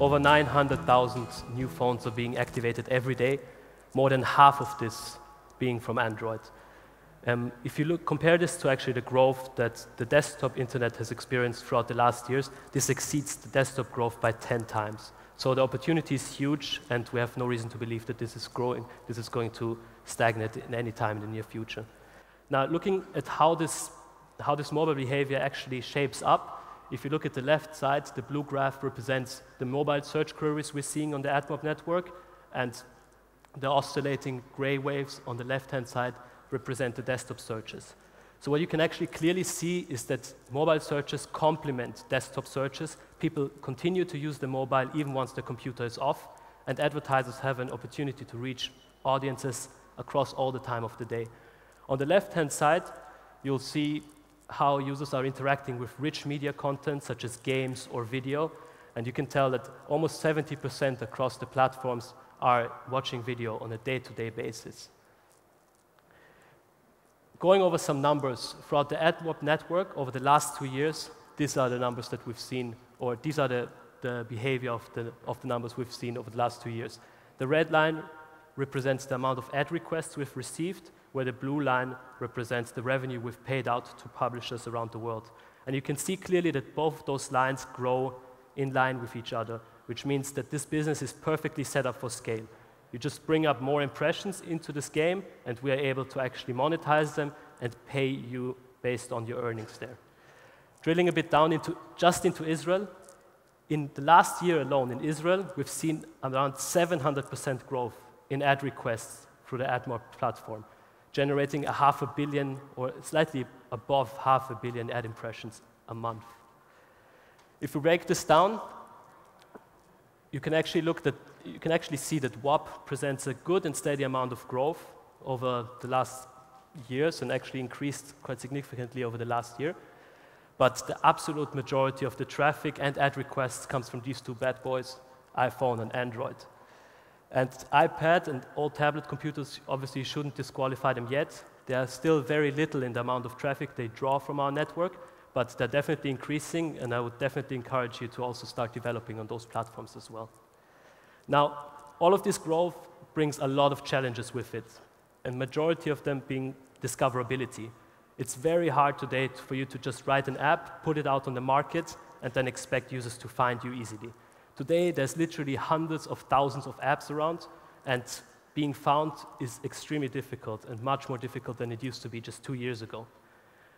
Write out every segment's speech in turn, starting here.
over 900,000 new phones are being activated every day, more than half of this being from Android. If you compare this to actually the growth that the desktop internet has experienced throughout the last years, this exceeds the desktop growth by 10 times. So the opportunity is huge, and we have no reason to believe that this is going to stagnate in any time in the near future. Now, looking at how this mobile behavior actually shapes up, if you look at the left side, the blue graph represents the mobile search queries we're seeing on the AdMob network, and the oscillating gray waves on the left-hand side represent the desktop searches. So what you can actually clearly see is that mobile searches complement desktop searches. People continue to use the mobile even once the computer is off, and advertisers have an opportunity to reach audiences across all the time of the day. On the left-hand side, you'll see how users are interacting with rich media content, such as games or video, and you can tell that almost 70% across the platforms are watching video on a day-to-day basis. Going over some numbers, throughout the AdMob network over the last 2 years, these are the numbers that we've seen, or these are the behavior of the numbers we've seen over the last 2 years. The red line represents the amount of ad requests we've received, where the blue line represents the revenue we've paid out to publishers around the world. And you can see clearly that both of those lines grow in line with each other, which means that this business is perfectly set up for scale. You just bring up more impressions into this game, and we are able to actually monetize them and pay you based on your earnings there. Drilling a bit down into Israel, in the last year alone in Israel, we've seen around 700% growth in ad requests through the AdMob platform, generating 500 million or slightly above 500 million ad impressions a month. If we break this down, you can actually see that WAP presents a good and steady amount of growth over the last years and actually increased quite significantly over the last year. But the absolute majority of the traffic and ad requests comes from these two bad boys, iPhone and Android. And iPad and all tablet computers obviously shouldn't disqualify them yet. They are still very little in the amount of traffic they draw from our network, but they're definitely increasing, and I would definitely encourage you to also start developing on those platforms as well. Now, all of this growth brings a lot of challenges with it, and majority of them being discoverability. It's very hard today for you to just write an app, put it out on the market, and then expect users to find you easily. Today, there's literally hundreds of thousands of apps around, and being found is extremely difficult and much more difficult than it used to be just 2 years ago.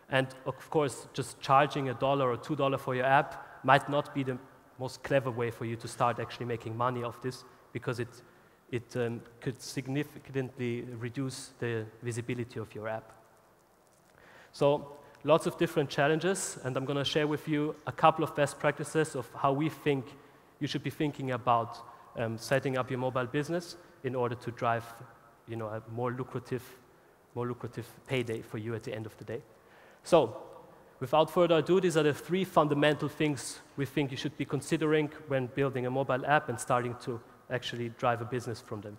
And of course, just charging $1 or $2 for your app might not be the most clever way for you to start actually making money off this, because it could significantly reduce the visibility of your app. So lots of different challenges, and I'm going to share with you a couple of best practices of how we think you should be thinking about setting up your mobile business in order to drive, a more lucrative payday for you at the end of the day. So, without further ado, these are the 3 fundamental things we think you should be considering when building a mobile app and starting to actually drive a business from them.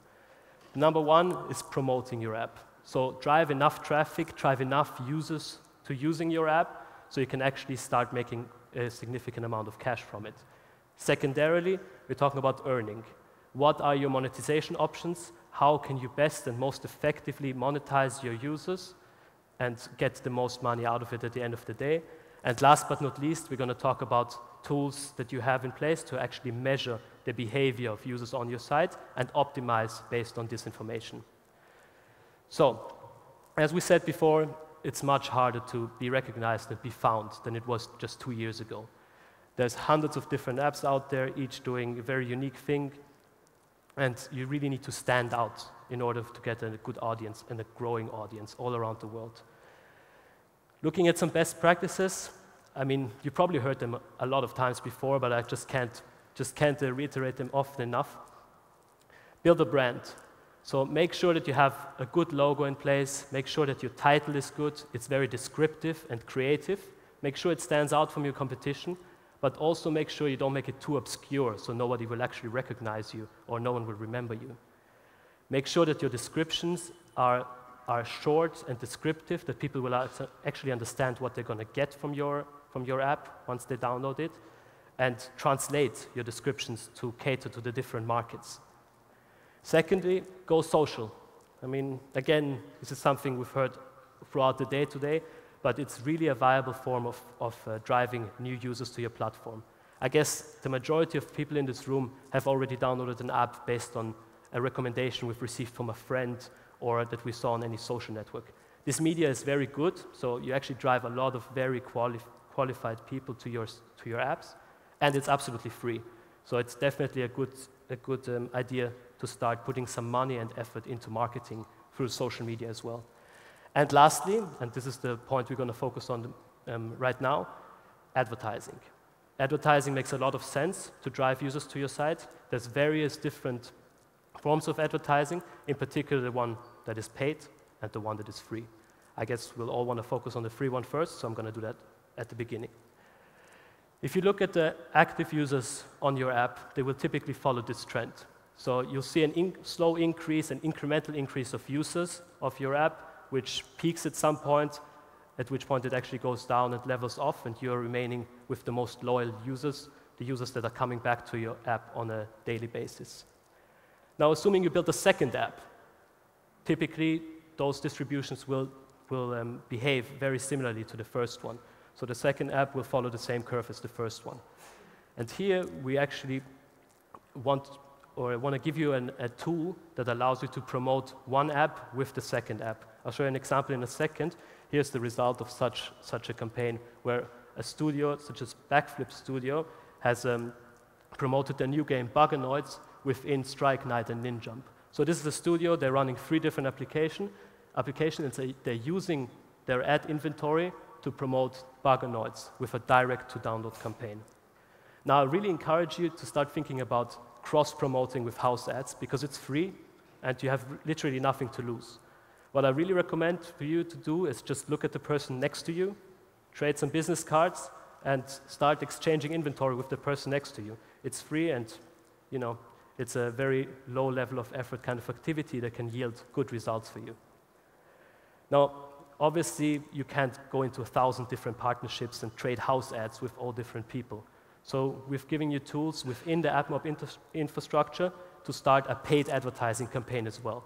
Number 1 is promoting your app. So drive enough traffic, drive enough users to using your app so you can actually start making a significant amount of cash from it. Secondarily, we're talking about earning. What are your monetization options? How can you best and most effectively monetize your users and get the most money out of it at the end of the day? And last but not least, we're going to talk about tools that you have in place to actually measure the behavior of users on your site and optimize based on this information. So, as we said before, it's much harder to be recognized and be found than it was just 2 years ago. There's hundreds of different apps out there, each doing a very unique thing, and you really need to stand out in order to get a good audience and a growing audience all around the world. Looking at some best practices, I mean, you probably heard them a lot of times before, but I just can't reiterate them often enough. Build a brand. So make sure that you have a good logo in place, make sure that your title is good, it's very descriptive and creative, make sure it stands out from your competition, but also make sure you don't make it too obscure so nobody will actually recognize you or no one will remember you. Make sure that your descriptions are short and descriptive, that people will actually understand what they're going to get from your app once they download it. and translate your descriptions to cater to the different markets. Secondly, go social. I mean, again, this is something we've heard throughout the day today, but it's really a viable form of driving new users to your platform. I guess the majority of people in this room have already downloaded an app based on a recommendation we've received from a friend or that we saw on any social network. This media is very good, so you actually drive a lot of very qualified people to your apps, and it's absolutely free. So it's definitely a good idea to start putting some money and effort into marketing through social media as well. And lastly, and this is the point we're going to focus on right now, advertising. Advertising makes a lot of sense to drive users to your site. There's various different forms of advertising, in particular the one that is paid and the one that is free. I guess we'll all want to focus on the free one first, so I'm going to do that at the beginning. If you look at the active users on your app, they will typically follow this trend. So you'll see a slow increase, an incremental increase of users of your app, which peaks at some point, at which point it actually goes down and levels off, and you're remaining with the most loyal users, the users that are coming back to your app on a daily basis. Now, assuming you build a second app, typically those distributions will behave very similarly to the first one. So the second app will follow the same curve as the first one. And here we actually want to give you a tool that allows you to promote one app with the second app. I'll show you an example in a second. Here's the result of such a campaign where a studio such as Backflip Studio has promoted their new game Buganoids within Strike Night and Ninjump. So this is a studio, they're running 3 different applications, and they're using their ad inventory to promote Buganoids with a direct-to-download campaign. Now, I really encourage you to start thinking about cross-promoting with house ads because it's free and you have literally nothing to lose. What I really recommend for you to do is just look at the person next to you, trade some business cards, and start exchanging inventory with the person next to you. It's free and, it's a very low level of effort kind of activity that can yield good results for you. Now, obviously, you can't go into 1,000 different partnerships and trade house ads with all different people. So we've given you tools within the AdMob infrastructure to start a paid advertising campaign as well.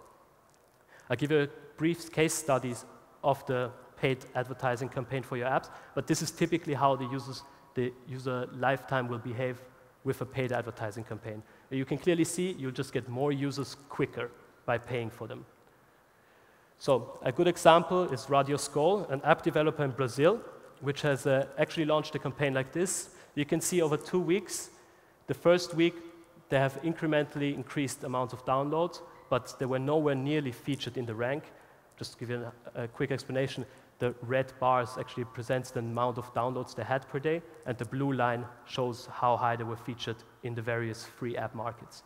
I'll give you a brief case studies of the paid advertising campaign for your apps, but this is typically how the user lifetime will behave with a paid advertising campaign. You can clearly see you'll just get more users quicker by paying for them. So a good example is Radio Skol, an app developer in Brazil, which has actually launched a campaign like this. You can see over 2 weeks, the first week, they have incrementally increased amounts of downloads, but they were nowhere nearly featured in the rank. Just to give you a quick explanation, the red bars actually presents the amount of downloads they had per day, and the blue line shows how high they were featured in the various free app markets.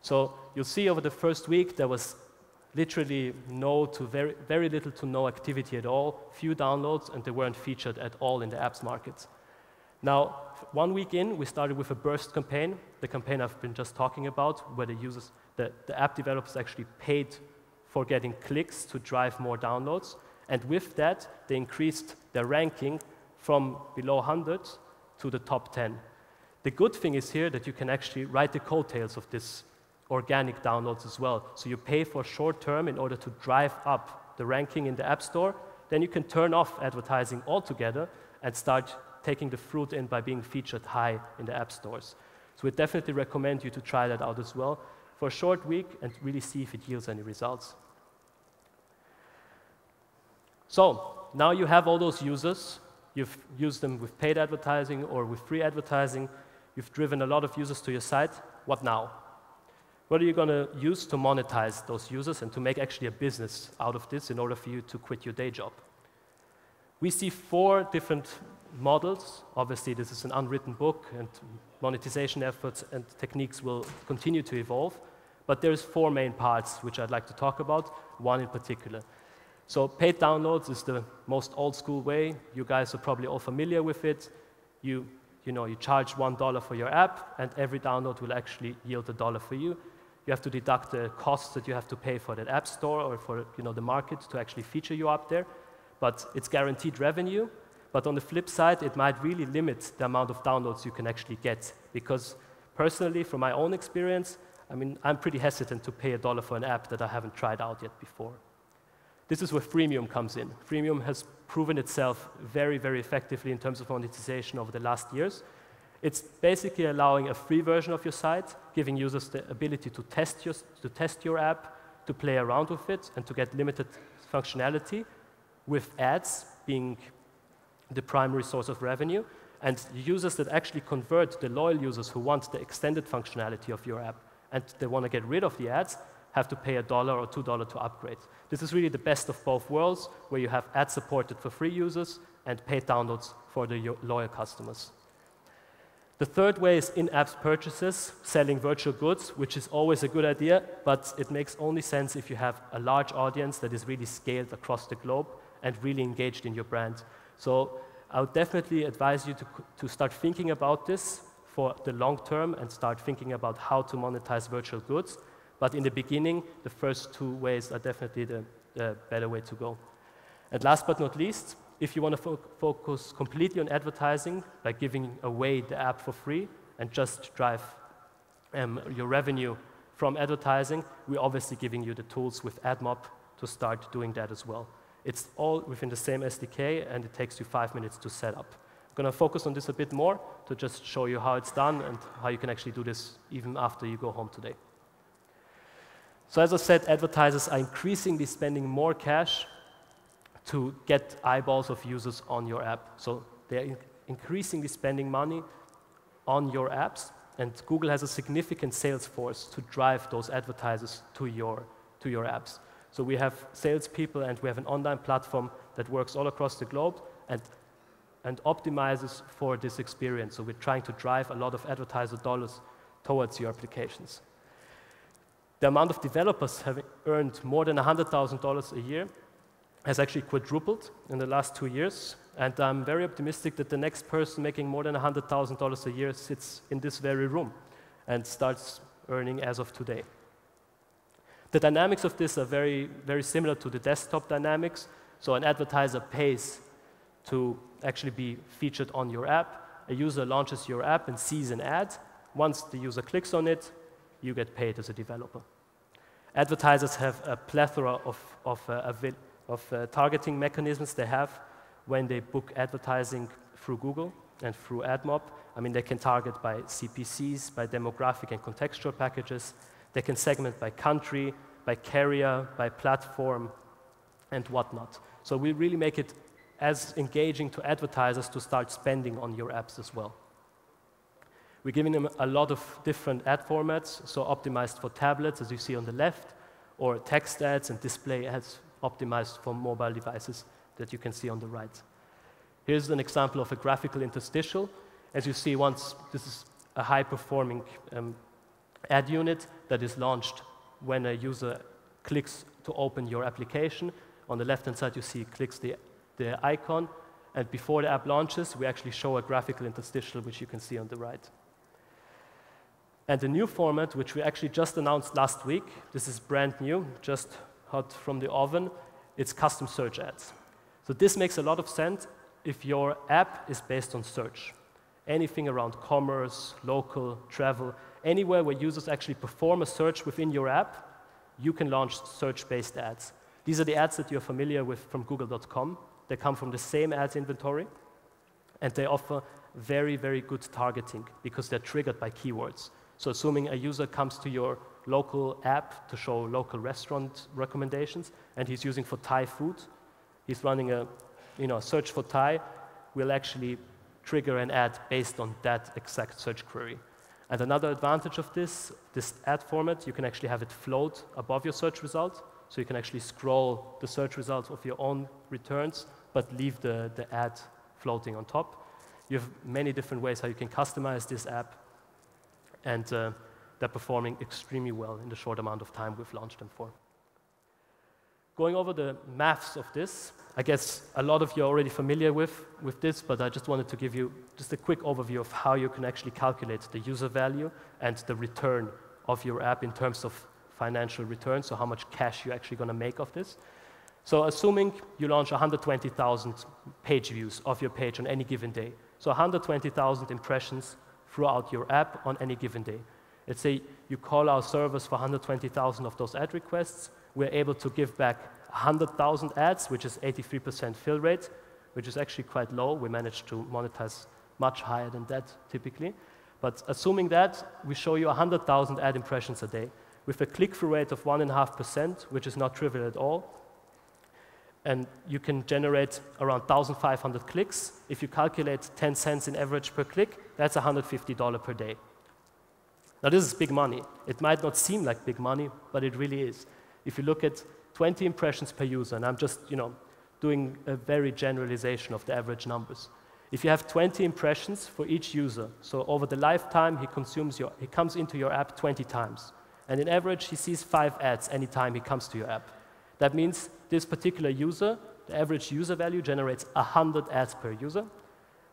So you'll see over the first week, there was literally very little to no activity at all, few downloads, and they weren't featured at all in the apps markets. Now, 1 week in, we started with a burst campaign, the campaign I've been just talking about, where the app developers actually paid for getting clicks to drive more downloads. And with that, they increased their ranking from below 100 to the top 10. The good thing is here that you can actually write the coattails of this organic downloads as well. So you pay for short term in order to drive up the ranking in the App Store. Then you can turn off advertising altogether and start taking the fruit in by being featured high in the app stores. So we definitely recommend you to try that out as well for a short week and really see if it yields any results. So now you have all those users. You've used them with paid advertising or with free advertising. You've driven a lot of users to your site. What now? What are you going to use to monetize those users and to make actually a business out of this in order for you to quit your day job? We see 4 different models. Obviously, this is an unwritten book, and monetization efforts and techniques will continue to evolve. But there's 4 main parts which I'd like to talk about, one in particular. So paid downloads is the most old school way. You guys are probably all familiar with it. You charge $1 for your app, and every download will actually yield $1 for you. You have to deduct the costs that you have to pay for that app store or for the market to actually feature you up there. But it's guaranteed revenue. But on the flip side, it might really limit the amount of downloads you can actually get. Because personally, from my own experience, I mean, I'm pretty hesitant to pay $1 for an app that I haven't tried out yet before. This is where freemium comes in. Freemium has proven itself very, very effectively in terms of monetization over the last years. It's basically allowing a free version of your site, giving users the ability to test your app, to play around with it, and to get limited functionality, with ads being the primary source of revenue, and users that actually convert the loyal users who want the extended functionality of your app and they want to get rid of the ads have to pay $1 or $2 to upgrade. This is really the best of both worlds, where you have ads supported for free users and paid downloads for the loyal customers. The third way is in-app purchases, selling virtual goods, which is always a good idea, but it makes only sense if you have a large audience that is really scaled across the globe and really engaged in your brand. So I would definitely advise you to start thinking about this for the long term and start thinking about how to monetize virtual goods. But in the beginning, the first two ways are definitely the better way to go. And last but not least, if you want to focus completely on advertising, like giving away the app for free and just drive your revenue from advertising, we're obviously giving you the tools with AdMob to start doing that as well. It's all within the same SDK, and it takes you 5 minutes to set up. I'm going to focus on this a bit more to just show you how it's done and how you can actually do this even after you go home today. So as I said, advertisers are increasingly spending more cash to get eyeballs of users on your app. So they're increasingly spending money on your apps, and Google has a significant sales force to drive those advertisers to your apps. So we have salespeople, and we have an online platform that works all across the globe and optimizes for this experience. So we're trying to drive a lot of advertiser dollars towards your applications. The amount of developers having earned more than $100,000 a year has actually quadrupled in the last 2 years, and I'm very optimistic that the next person making more than $100,000 a year sits in this very room and starts earning as of today. The dynamics of this are very, very similar to the desktop dynamics. So an advertiser pays to actually be featured on your app. A user launches your app and sees an ad. Once the user clicks on it, you get paid as a developer. Advertisers have a plethora of targeting mechanisms they have when they book advertising through Google and through AdMob. I mean, they can target by CPCs, by demographic and contextual packages. They can segment by country, by carrier, by platform, and whatnot. So we really make it as engaging to advertisers to start spending on your apps as well. We're giving them a lot of different ad formats, so optimized for tablets, as you see on the left, or text ads and display ads optimized for mobile devices that you can see on the right. Here's an example of a graphical interstitial. As you see, this is a high-performing ad unit that is launched when a user clicks to open your application. On the left-hand side, you see clicks the icon, and before the app launches, we actually show a graphical interstitial, which you can see on the right. And the new format, which we actually just announced last week, this is brand new, just hot from the oven, it's custom search ads. So this makes a lot of sense if your app is based on search. Anything around commerce, local, travel, anywhere where users actually perform a search within your app, you can launch search-based ads. These are the ads that you're familiar with from Google.com. They come from the same ads inventory, and they offer very, very good targeting because they're triggered by keywords. So assuming a user comes to your local app to show local restaurant recommendations, and he's using for Thai food, he's running a search for Thai, we'll actually trigger an ad based on that exact search query. And another advantage of this ad format, you can actually have it float above your search result, so you can actually scroll the search results of your own returns, but leave the ad floating on top. You have many different ways how you can customize this app, and they're performing extremely well in the short amount of time we've launched them for. Going over the maths of this, I guess a lot of you are already familiar with this, but I just wanted to give you just a quick overview of how you can actually calculate the user value and the return of your app in terms of financial return, so how much cash you're actually going to make of this. So assuming you launch 120,000 page views of your page on any given day, so 120,000 impressions throughout your app on any given day. Let's say you call our servers for 120,000 of those ad requests. We're able to give back 100,000 ads, which is 83% fill rate, which is actually quite low. We managed to monetize much higher than that typically. But assuming that, we show you 100,000 ad impressions a day with a click-through rate of 1.5%, which is not trivial at all. And you can generate around 1,500 clicks. If you calculate 10 cents in average per click, that's $150 per day. Now, this is big money. It might not seem like big money, but it really is. If you look at 20 impressions per user, and I'm just doing a very generalization of the average numbers. If you have 20 impressions for each user, so over the lifetime, he comes into your app 20 times. And in average, he sees 5 ads anytime he comes to your app. That means this particular user, the average user value generates 100 ads per user.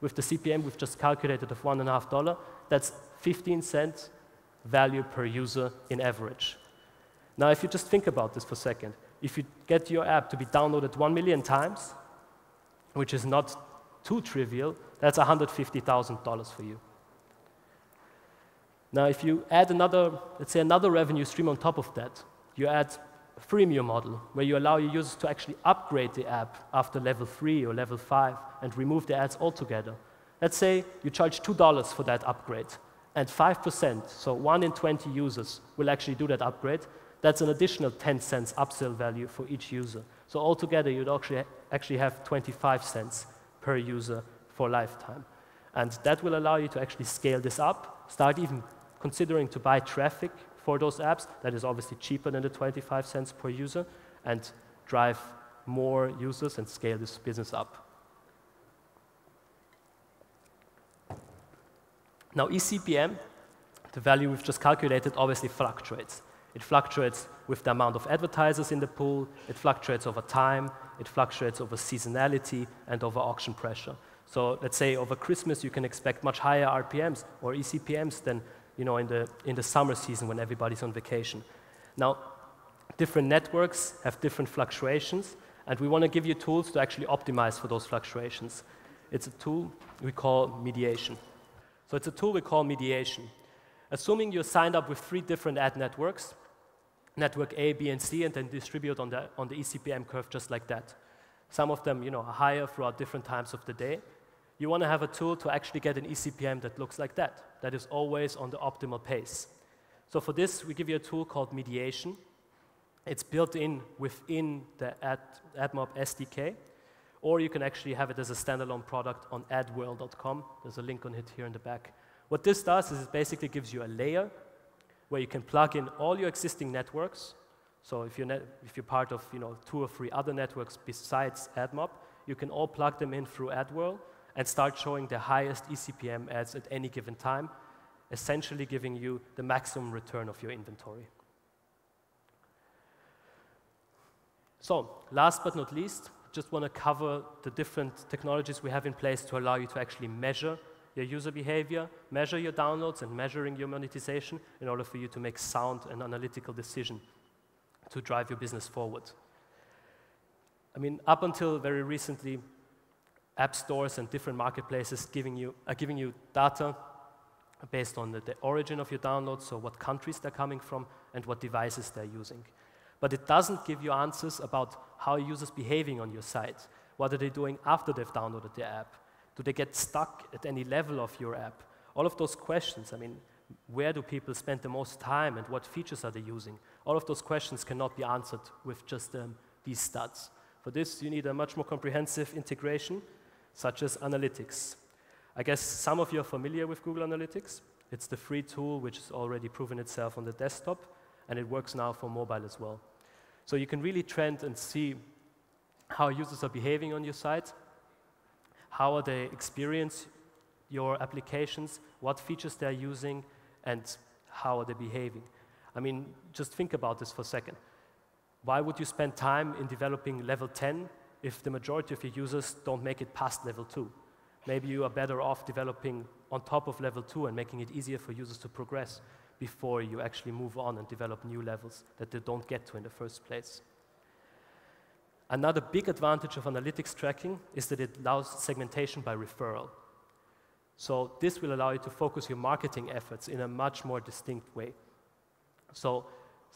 With the CPM we've just calculated of $1.50, that's 15 cents value per user in average. Now, if you just think about this for a second, if you get your app to be downloaded 1 million times, which is not too trivial, that's $150,000 for you. Now, if you add let's say another revenue stream on top of that, you add a freemium model where you allow your users to actually upgrade the app after level 3 or level 5 and remove the ads altogether. Let's say you charge $2 for that upgrade and 5%, so 1 in 20 users will actually do that upgrade. That's an additional 10 cents upsell value for each user. So altogether, you'd actually have 25 cents per user for lifetime. And that will allow you to actually scale this up, start even considering to buy traffic for those apps. That is obviously cheaper than the 25 cents per user, and drive more users and scale this business up. Now, eCPM, the value we've just calculated, obviously fluctuates. It fluctuates with the amount of advertisers in the pool, it fluctuates over time, it fluctuates over seasonality and over auction pressure. So let's say over Christmas you can expect much higher RPMs or eCPMs than in the summer season when everybody's on vacation. Now, different networks have different fluctuations, and we want to give you tools to actually optimize for those fluctuations. It's a tool we call mediation. So it's a tool we call mediation. Assuming you're signed up with 3 different ad networks, network A, B, and C, and then distribute on the eCPM curve just like that. Some of them are higher throughout different times of the day. You want to have a tool to actually get an eCPM that looks like that is always on the optimal pace. So for this, we give you a tool called mediation. It's built in within the AdMob SDK, or you can actually have it as a standalone product on adworld.com. There's a link on it here in the back. What this does is it basically gives you a layer where you can plug in all your existing networks. So if you're part of 2 or 3 other networks besides AdMob, you can all plug them in through AdWorld and start showing the highest eCPM ads at any given time, essentially giving you the maximum return of your inventory. So last but not least, just want to cover the different technologies we have in place to allow you to actually measure your user behavior, measure your downloads, and measuring your monetization in order for you to make sound and analytical decisions to drive your business forward. I mean, up until very recently, app stores and different marketplaces are giving you data based on the origin of your downloads, so what countries they're coming from and what devices they're using. But it doesn't give you answers about how users are behaving on your site. What are they doing after they've downloaded the app? Do they get stuck at any level of your app? All of those questions, I mean, where do people spend the most time and what features are they using? All of those questions cannot be answered with just these stats. For this, you need a much more comprehensive integration, such as analytics. I guess some of you are familiar with Google Analytics. It's the free tool which has already proven itself on the desktop, and it works now for mobile as well. So you can really trend and see how users are behaving on your site, how they experience your applications, what features they're using, and how are they behaving. I mean, just think about this for a second. Why would you spend time in developing level 10 if the majority of your users don't make it past level 2? Maybe you are better off developing on top of level 2 and making it easier for users to progress before you actually move on and develop new levels that they don't get to in the first place. Another big advantage of analytics tracking is that it allows segmentation by referral. So this will allow you to focus your marketing efforts in a much more distinct way. So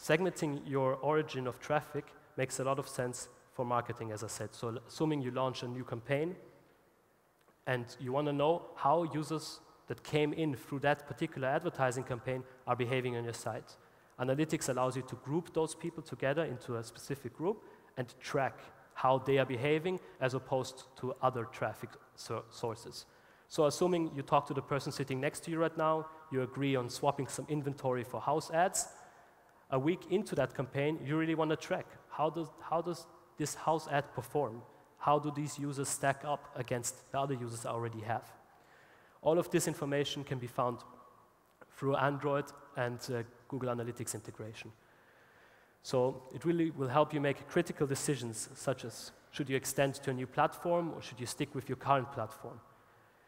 segmenting your origin of traffic makes a lot of sense for marketing, as I said. So assuming you launch a new campaign and you want to know how users that came in through that particular advertising campaign are behaving on your site. Analytics allows you to group those people together into a specific group and track how they are behaving as opposed to other traffic sources. So assuming you talk to the person sitting next to you right now, you agree on swapping some inventory for house ads, a week into that campaign, you really want to track how does this house ad perform? How do these users stack up against the other users I already have? All of this information can be found through Android and Google Analytics integration. So it really will help you make critical decisions, such as should you extend to a new platform or should you stick with your current platform?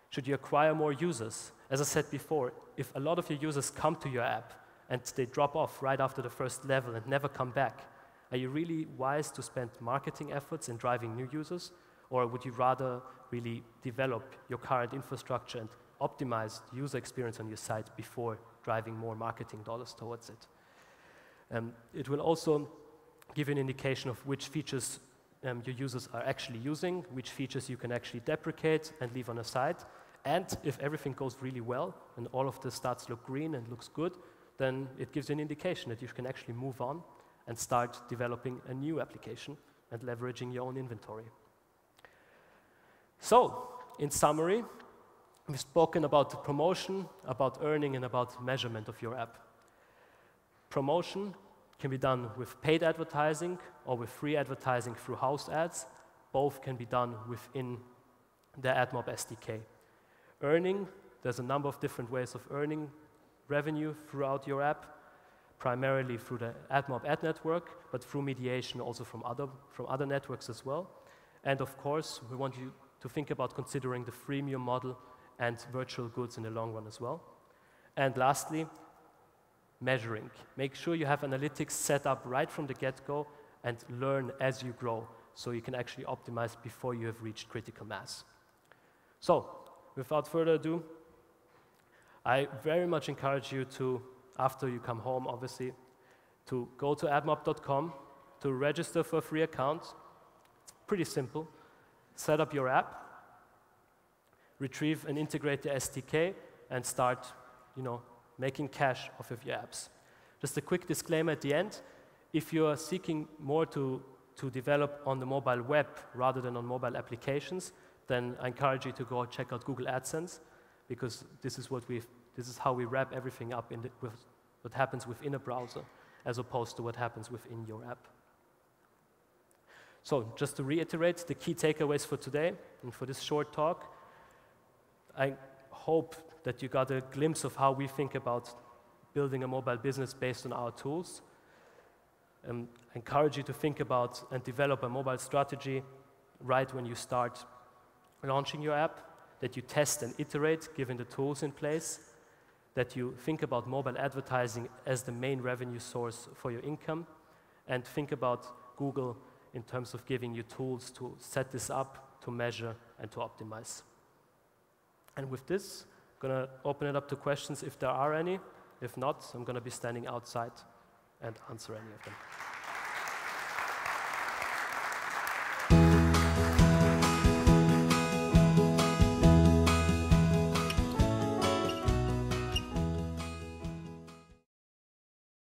Should you acquire more users? As I said before, if a lot of your users come to your app and they drop off right after the first level and never come back, are you really wise to spend marketing efforts in driving new users? Or would you rather really develop your current infrastructure and optimize the user experience on your site before driving more marketing dollars towards it? It will also give you an indication of which features your users are actually using, which features you can actually deprecate and leave on a site. And if everything goes really well and all of the stats look green and looks good, then it gives you an indication that you can actually move on and start developing a new application and leveraging your own inventory. So, in summary, we've spoken about the promotion, about earning, and about measurement of your app. Promotion can be done with paid advertising or with free advertising through house ads. Both can be done within the AdMob SDK. Earning, there's a number of different ways of earning revenue throughout your app, primarily through the AdMob ad network, but through mediation also from other networks as well. And of course, we want you to think about considering the freemium model and virtual goods in the long run as well. And lastly, measuring. Make sure you have analytics set up right from the get-go and learn as you grow so you can actually optimize before you have reached critical mass. So, without further ado, I very much encourage you to, after you come home obviously, to go to admob.com, to register for a free account. It's pretty simple. Set up your app, retrieve and integrate the SDK, and start, making cash off of your apps. Just a quick disclaimer at the end. If you are seeking more to develop on the mobile web rather than on mobile applications, then I encourage you to go check out Google AdSense, because this is how we wrap everything up with what happens within a browser, as opposed to what happens within your app. So just to reiterate the key takeaways for today and for this short talk, I hope that you got a glimpse of how we think about building a mobile business based on our tools. I encourage you to think about and develop a mobile strategy right when you start launching your app, that you test and iterate given the tools in place, that you think about mobile advertising as the main revenue source for your income, and think about Google in terms of giving you tools to set this up, to measure, and to optimize. And with this, I'm going to open it up to questions if there are any. If not, I'm going to be standing outside and answer any of them.